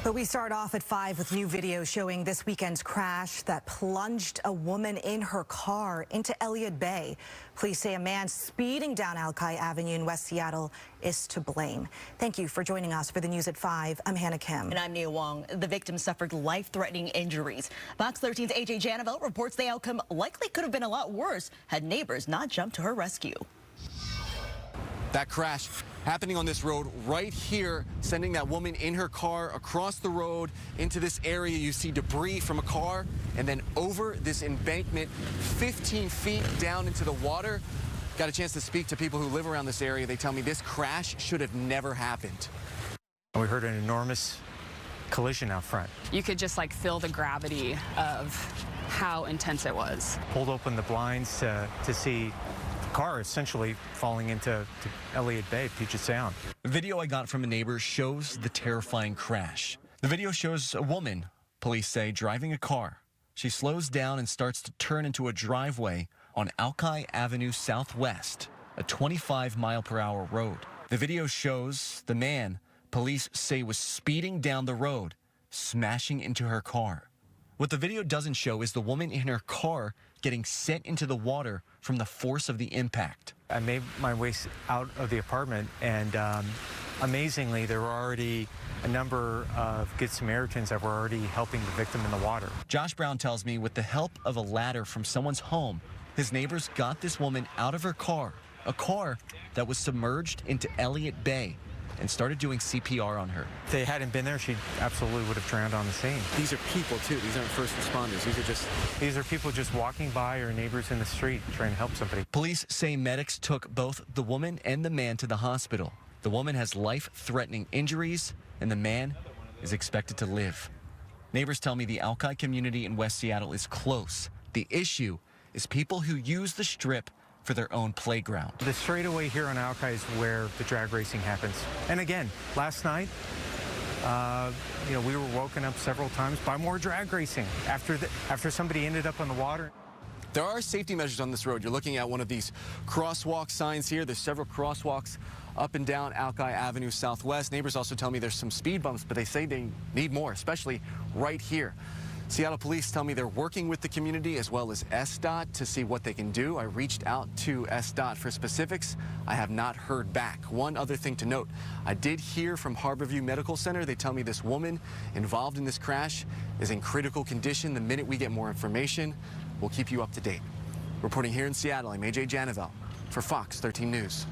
But we start off at 5 with new video showing this weekend's crash that plunged a woman in her car into Elliott Bay. Police say a man speeding down Alki Avenue in West Seattle is to blame. Thank you for joining us for the news at 5. I'm Hannah Kim. And I'm Nia Wong. The victim suffered life-threatening injuries. Fox 13's AJ Janavelt reports the outcome likely could have been a lot worse had neighbors not jumped to her rescue. That crash happening on this road right here, sending that woman in her car across the road into this area. You see debris from a car and then over this embankment 15 feet down into the water. Got a chance to speak to people who live around this area. They tell me this crash should have never happened. We heard an enormous collision out front. You could just feel the gravity of how intense it was. Pulled open the blinds to see car essentially falling into Elliott Bay, Puget Sound. The video I got from a neighbor shows the terrifying crash. The video shows a woman, police say, driving a car. She slows down and starts to turn into a driveway on Alki Avenue Southwest, a 25-mile-per-hour road. The video shows the man police say was speeding down the road, smashing into her car. What the video doesn't show is the woman in her car getting sent into the water from the force of the impact. I made my way out of the apartment, and amazingly, there were already a number of Good Samaritans that were already helping the victim in the water. Josh Brown tells me with the help of a ladder from someone's home, his neighbors got this woman out of her car, a car that was submerged into Elliott Bay, and started doing CPR on her. If they hadn't been there, she absolutely would have drowned on the scene. These are people, too. These aren't first responders. These are people just walking by or neighbors in the street trying to help somebody. Police say medics took both the woman and the man to the hospital. The woman has life-threatening injuries, and the man is expected to live. Neighbors tell me the Alki community in West Seattle is close. The issue is people who use the strip for their own playground. The straightaway here on Alki is where the drag racing happens. And again, last night, we were woken up several times by more drag racing after somebody ended up on the water. There are safety measures on this road. You're looking at one of these crosswalk signs here. There's several crosswalks up and down Alki Avenue Southwest. Neighbors also tell me there's some speed bumps, but they say they need more, especially right here. Seattle police tell me they're working with the community as well as SDOT to see what they can do. I reached out to SDOT for specifics. I have not heard back. One other thing to note, I did hear from Harborview Medical Center. They tell me this woman involved in this crash is in critical condition. The minute we get more information, we'll keep you up to date. Reporting here in Seattle, I'm AJ Janavelt for Fox 13 News.